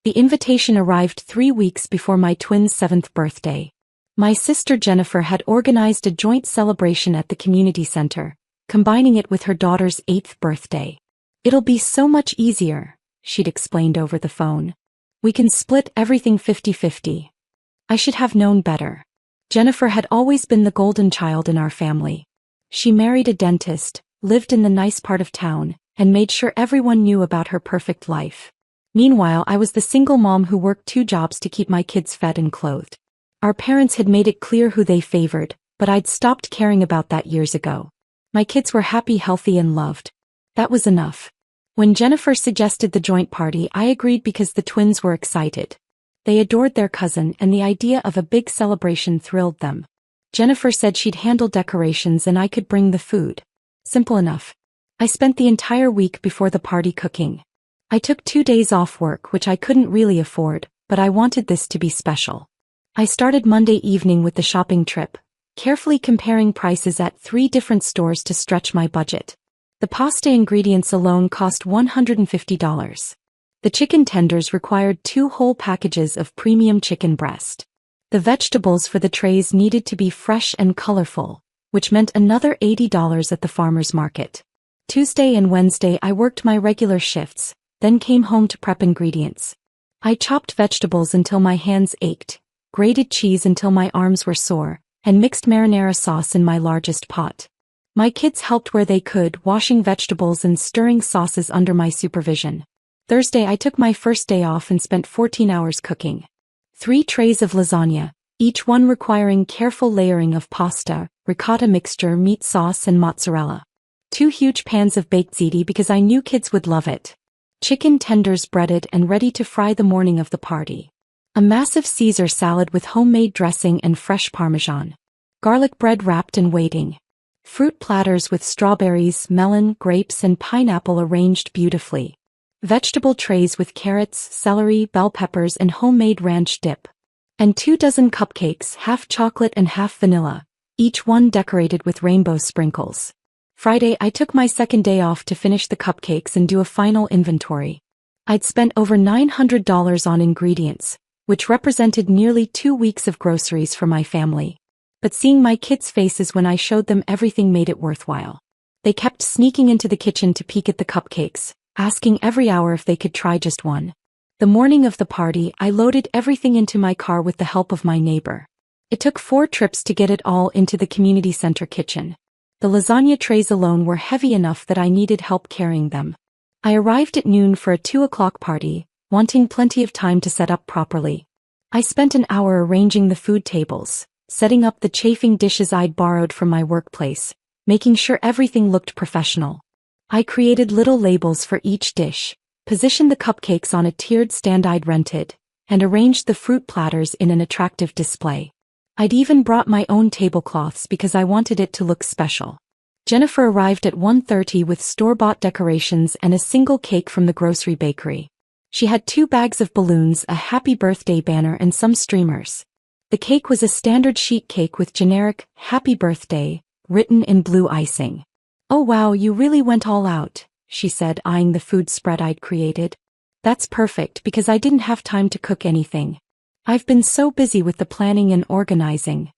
The invitation arrived 3 weeks before my twins' 7th birthday. My sister Jennifer had organized a joint celebration at the community center, combining it with her daughter's 8th birthday. "It'll be so much easier," she'd explained over the phone. "We can split everything 50-50. I should have known better. Jennifer had always been the golden child in our family. She married a dentist, lived in the nice part of town, and made sure everyone knew about her perfect life. Meanwhile, I was the single mom who worked 2 jobs to keep my kids fed and clothed. Our parents had made it clear who they favored, but I'd stopped caring about that years ago. My kids were happy, healthy, and loved. That was enough. When Jennifer suggested the joint party, I agreed because the twins were excited. They adored their cousin, and the idea of a big celebration thrilled them. Jennifer said she'd handle decorations and I could bring the food. Simple enough. I spent the entire week before the party cooking. I took 2 days off work, which I couldn't really afford, but I wanted this to be special. I started Monday evening with the shopping trip, carefully comparing prices at 3 different stores to stretch my budget. The pasta ingredients alone cost $150. The chicken tenders required 2 whole packages of premium chicken breast. The vegetables for the trays needed to be fresh and colorful, which meant another $80 at the farmer's market. Tuesday and Wednesday I worked my regular shifts, then came home to prep ingredients. I chopped vegetables until my hands ached, grated cheese until my arms were sore, and mixed marinara sauce in my largest pot. My kids helped where they could, washing vegetables and stirring sauces under my supervision. Thursday I took my first day off and spent 14 hours cooking. 3 trays of lasagna, each one requiring careful layering of pasta, ricotta mixture, meat sauce, and mozzarella. 2 huge pans of baked ziti because I knew kids would love it. Chicken tenders breaded and ready to fry the morning of the party. A massive Caesar salad with homemade dressing and fresh Parmesan. Garlic bread wrapped and waiting. Fruit platters with strawberries, melon, grapes, and pineapple arranged beautifully. Vegetable trays with carrots, celery, bell peppers, and homemade ranch dip. And 2 dozen cupcakes, half chocolate and half vanilla, each one decorated with rainbow sprinkles. Friday I took my second day off to finish the cupcakes and do a final inventory. I'd spent over $900 on ingredients, which represented nearly 2 weeks of groceries for my family. But seeing my kids' faces when I showed them everything made it worthwhile. They kept sneaking into the kitchen to peek at the cupcakes, asking every hour if they could try just one. The morning of the party, I loaded everything into my car with the help of my neighbor. It took 4 trips to get it all into the community center kitchen. The lasagna trays alone were heavy enough that I needed help carrying them. I arrived at noon for a 2 o'clock party, wanting plenty of time to set up properly. I spent an hour arranging the food tables, setting up the chafing dishes I'd borrowed from my workplace, making sure everything looked professional. I created little labels for each dish, positioned the cupcakes on a tiered stand I'd rented, and arranged the fruit platters in an attractive display. I'd even brought my own tablecloths because I wanted it to look special. Jennifer arrived at 1:30 with store-bought decorations and a single cake from the grocery bakery. She had 2 bags of balloons, a happy birthday banner, and some streamers. The cake was a standard sheet cake with generic "Happy Birthday" written in blue icing. "Oh wow, you really went all out," she said, eyeing the food spread I'd created. "That's perfect because I didn't have time to cook anything. I've been so busy with the planning and organizing."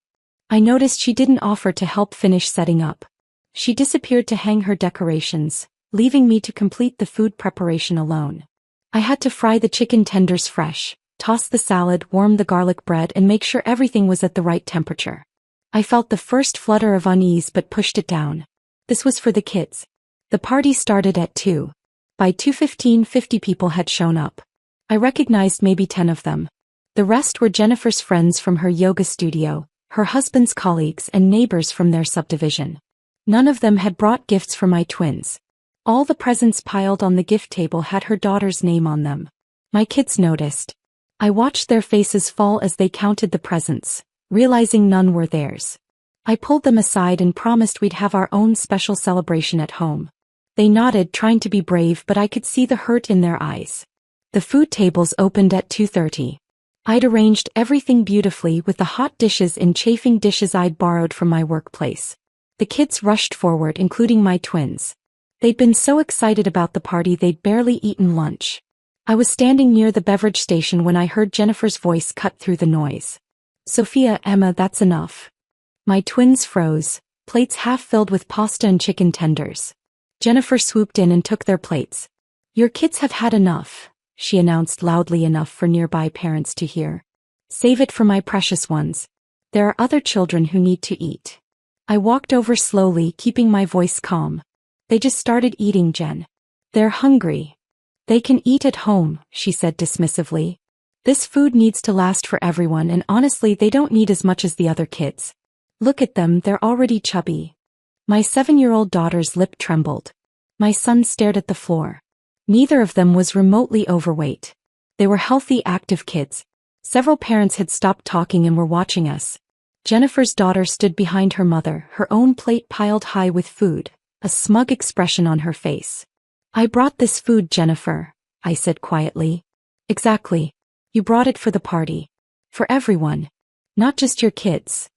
I noticed she didn't offer to help finish setting up. She disappeared to hang her decorations, leaving me to complete the food preparation alone. I had to fry the chicken tenders fresh, toss the salad, warm the garlic bread, and make sure everything was at the right temperature. I felt the first flutter of unease but pushed it down. This was for the kids. The party started at 2. By 2:15, 50 people had shown up. I recognized maybe 10 of them. The rest were Jennifer's friends from her yoga studio, her husband's colleagues, and neighbors from their subdivision. None of them had brought gifts for my twins. All the presents piled on the gift table had her daughter's name on them. My kids noticed. I watched their faces fall as they counted the presents, realizing none were theirs. I pulled them aside and promised we'd have our own special celebration at home. They nodded, trying to be brave, but I could see the hurt in their eyes. The food tables opened at 2:30. I'd arranged everything beautifully with the hot dishes in chafing dishes I'd borrowed from my workplace. The kids rushed forward, including my twins. They'd been so excited about the party they'd barely eaten lunch. I was standing near the beverage station when I heard Jennifer's voice cut through the noise. Sophia, Emma, that's enough. My twins froze, plates half filled with pasta and chicken tenders. Jennifer swooped in and took their plates. Your kids have had enough, she announced loudly enough for nearby parents to hear. Save it for my precious ones. There are other children who need to eat. I walked over slowly, keeping my voice calm. They just started eating, Jen. They're hungry. They can eat at home, she said dismissively. This food needs to last for everyone, and honestly they don't need as much as the other kids. Look at them, they're already chubby. My 7-year-old daughter's lip trembled. My son stared at the floor. Neither of them was remotely overweight. They were healthy, active kids. Several parents had stopped talking and were watching us. Jennifer's daughter stood behind her mother, her own plate piled high with food, a smug expression on her face. I brought this food, Jennifer, I said quietly. Exactly. You brought it for the party. For everyone. Not just your kids.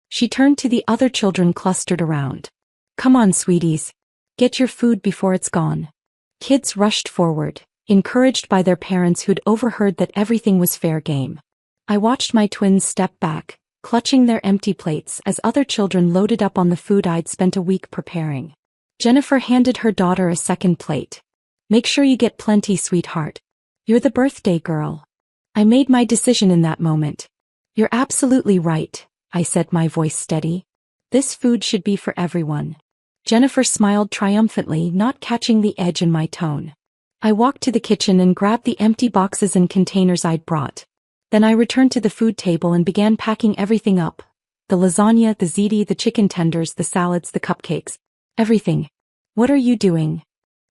She turned to the other children clustered around. Come on, sweeties. Get your food before it's gone. Kids rushed forward, encouraged by their parents who'd overheard that everything was fair game. I watched my twins step back, clutching their empty plates as other children loaded up on the food I'd spent a week preparing. Jennifer handed her daughter a second plate. Make sure you get plenty, sweetheart. You're the birthday girl. I made my decision in that moment. You're absolutely right, I said, my voice steady. This food should be for everyone. Jennifer smiled triumphantly, not catching the edge in my tone. I walked to the kitchen and grabbed the empty boxes and containers I'd brought. Then I returned to the food table and began packing everything up. The lasagna, the ziti, the chicken tenders, the salads, the cupcakes. Everything. What are you doing?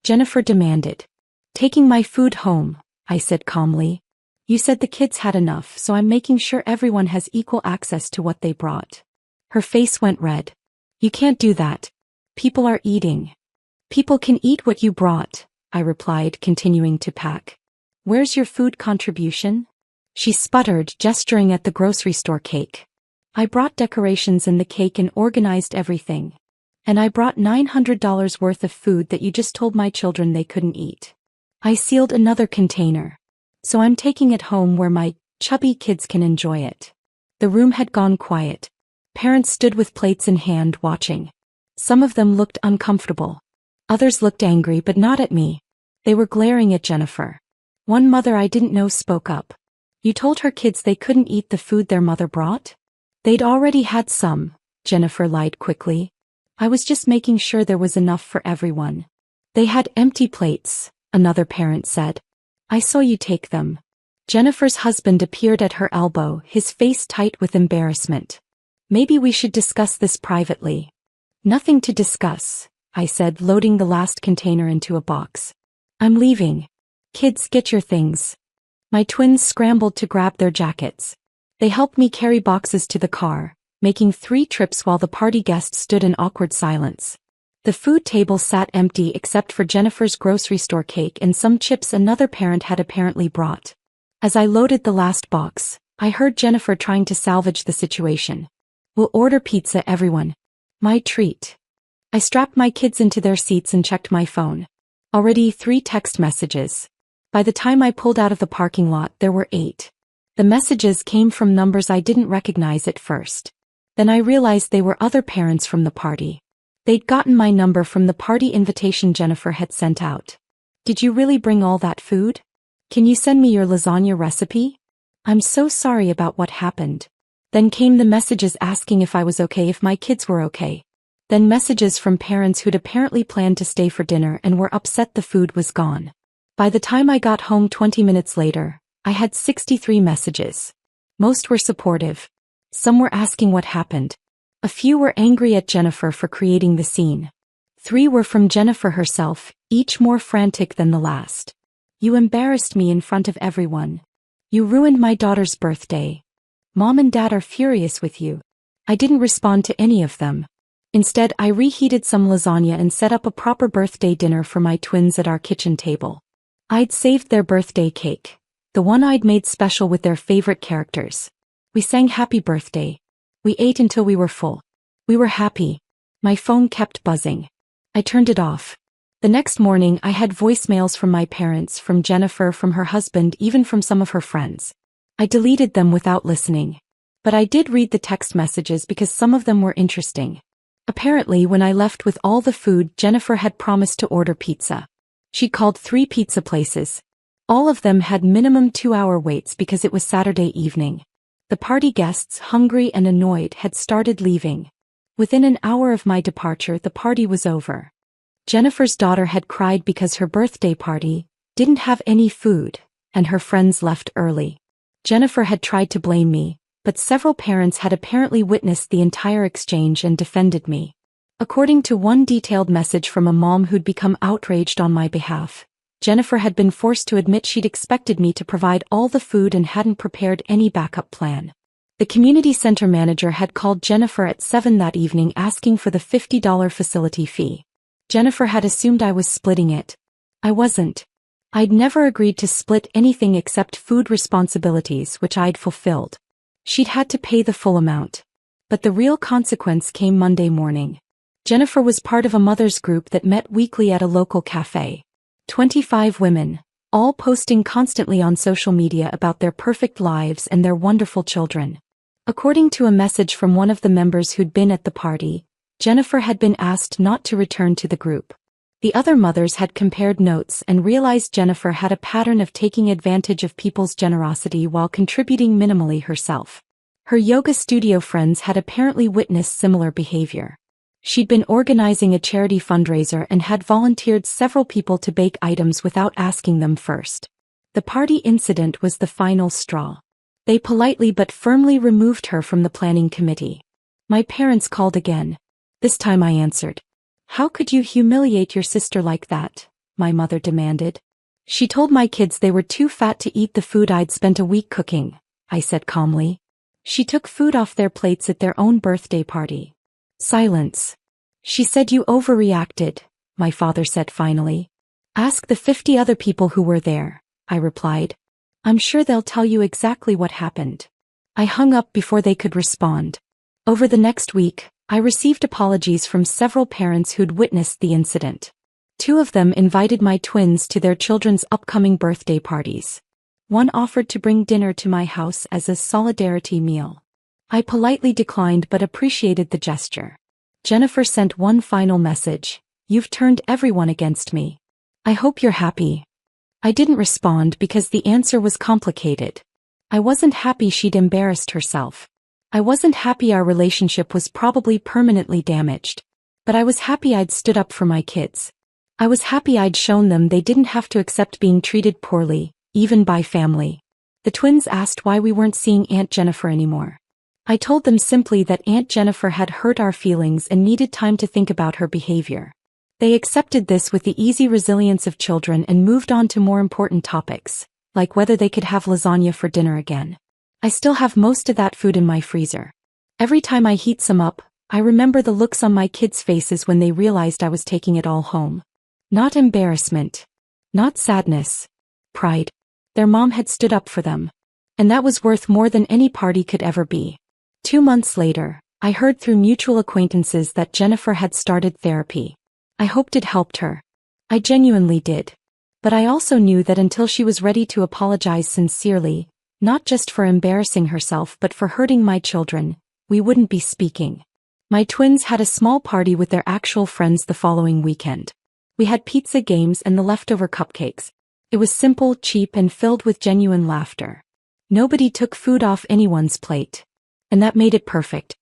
Jennifer demanded. Taking my food home, I said calmly. You said the kids had enough, so I'm making sure everyone has equal access to what they brought. Her face went red. You can't do that. People are eating. People can eat what you brought, I replied, continuing to pack. Where's your food contribution? She sputtered, gesturing at the grocery store cake. I brought decorations in the cake and organized everything. And I brought $900 worth of food that you just told my children they couldn't eat. I sealed another container. So I'm taking it home where my chubby kids can enjoy it. The room had gone quiet. Parents stood with plates in hand watching. Some of them looked uncomfortable. Others looked angry, but not at me. They were glaring at Jennifer. One mother I didn't know spoke up. You told her kids they couldn't eat the food their mother brought? They'd already had some, Jennifer lied quickly. I was just making sure there was enough for everyone. They had empty plates, another parent said. I saw you take them. Jennifer's husband appeared at her elbow, his face tight with embarrassment. Maybe we should discuss this privately. Nothing to discuss, I said, loading the last container into a box. I'm leaving. Kids, get your things. My twins scrambled to grab their jackets. They helped me carry boxes to the car, making 3 trips while the party guests stood in awkward silence. The food table sat empty except for Jennifer's grocery store cake and some chips another parent had apparently brought. As I loaded the last box, I heard Jennifer trying to salvage the situation. We'll order pizza, everyone. My treat. I strapped my kids into their seats and checked my phone. Already 3 text messages. By the time I pulled out of the parking lot, there were 8. The messages came from numbers I didn't recognize at first. Then I realized they were other parents from the party. They'd gotten my number from the party invitation Jennifer had sent out. Did you really bring all that food? Can you send me your lasagna recipe? I'm so sorry about what happened. Then came the messages asking if I was okay, if my kids were okay. Then messages from parents who'd apparently planned to stay for dinner and were upset the food was gone. By the time I got home 20 minutes later, I had 63 messages. Most were supportive. Some were asking what happened. A few were angry at Jennifer for creating the scene. 3 were from Jennifer herself, each more frantic than the last. You embarrassed me in front of everyone. You ruined my daughter's birthday. Mom and Dad are furious with you. I didn't respond to any of them. Instead, I reheated some lasagna and set up a proper birthday dinner for my twins at our kitchen table. I'd saved their birthday cake, the one I'd made special with their favorite characters. We sang happy birthday. We ate until we were full. We were happy. My phone kept buzzing. I turned it off. The next morning I had voicemails from my parents, from Jennifer, from her husband, even from some of her friends. I deleted them without listening. But I did read the text messages because some of them were interesting. Apparently, when I left with all the food, Jennifer had promised to order pizza. She called 3 pizza places. All of them had minimum 2-hour waits because it was Saturday evening. The party guests, hungry and annoyed, had started leaving. Within an hour of my departure, the party was over. Jennifer's daughter had cried because her birthday party didn't have any food, and her friends left early. Jennifer had tried to blame me, but several parents had apparently witnessed the entire exchange and defended me. According to one detailed message from a mom who'd become outraged on my behalf, Jennifer had been forced to admit she'd expected me to provide all the food and hadn't prepared any backup plan. The community center manager had called Jennifer at 7 that evening asking for the $50 facility fee. Jennifer had assumed I was splitting it. I wasn't. I'd never agreed to split anything except food responsibilities, which I'd fulfilled. She'd had to pay the full amount. But the real consequence came Monday morning. Jennifer was part of a mother's group that met weekly at a local cafe. 25 women, all posting constantly on social media about their perfect lives and their wonderful children. According to a message from one of the members who'd been at the party, Jennifer had been asked not to return to the group. The other mothers had compared notes and realized Jennifer had a pattern of taking advantage of people's generosity while contributing minimally herself. Her yoga studio friends had apparently witnessed similar behavior. She'd been organizing a charity fundraiser and had volunteered several people to bake items without asking them first. The party incident was the final straw. They politely but firmly removed her from the planning committee. My parents called again. This time I answered. "How could you humiliate your sister like that?" my mother demanded. "She told my kids they were too fat to eat the food I'd spent a week cooking," I said calmly. "She took food off their plates at their own birthday party." Silence. "She said you overreacted," my father said finally. "Ask the 50 other people who were there," I replied. "I'm sure they'll tell you exactly what happened." I hung up before they could respond. Over the next week, I received apologies from several parents who'd witnessed the incident. 2 of them invited my twins to their children's upcoming birthday parties. One offered to bring dinner to my house as a solidarity meal. I politely declined but appreciated the gesture. Jennifer sent one final message. "You've turned everyone against me. I hope you're happy." I didn't respond because the answer was complicated. I wasn't happy she'd embarrassed herself. I wasn't happy our relationship was probably permanently damaged. But I was happy I'd stood up for my kids. I was happy I'd shown them they didn't have to accept being treated poorly, even by family. The twins asked why we weren't seeing Aunt Jennifer anymore. I told them simply that Aunt Jennifer had hurt our feelings and needed time to think about her behavior. They accepted this with the easy resilience of children and moved on to more important topics, like whether they could have lasagna for dinner again. I still have most of that food in my freezer. Every time I heat some up, I remember the looks on my kids' faces when they realized I was taking it all home. Not embarrassment. Not sadness. Pride. Their mom had stood up for them. And that was worth more than any party could ever be. 2 months later, I heard through mutual acquaintances that Jennifer had started therapy. I hoped it helped her. I genuinely did. But I also knew that until she was ready to apologize sincerely, not just for embarrassing herself but for hurting my children, we wouldn't be speaking. My twins had a small party with their actual friends the following weekend. We had pizza, games, and the leftover cupcakes. It was simple, cheap, and filled with genuine laughter. Nobody took food off anyone's plate. And that made it perfect.